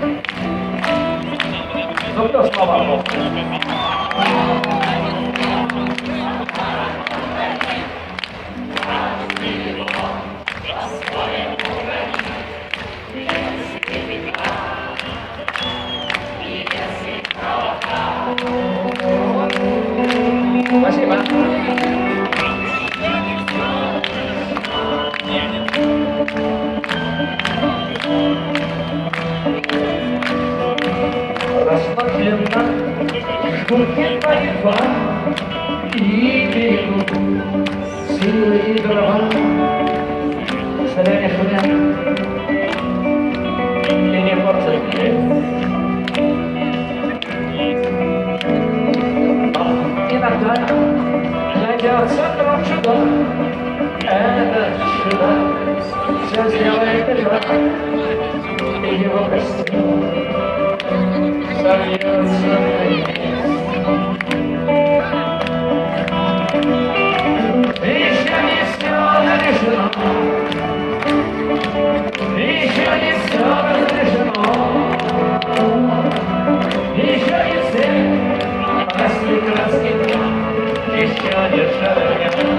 Ну кто слова мог? Спасибо. Расслабленно жгут твои два и берегут силы и дрова. Соляне шумят и не порцают. Иногда найдется вдруг чудак, этот чудак все сделает лежак, и его костюм сольется вниз. Еще не все решено, еще не все разрешено, еще не все краски, еще не жарят.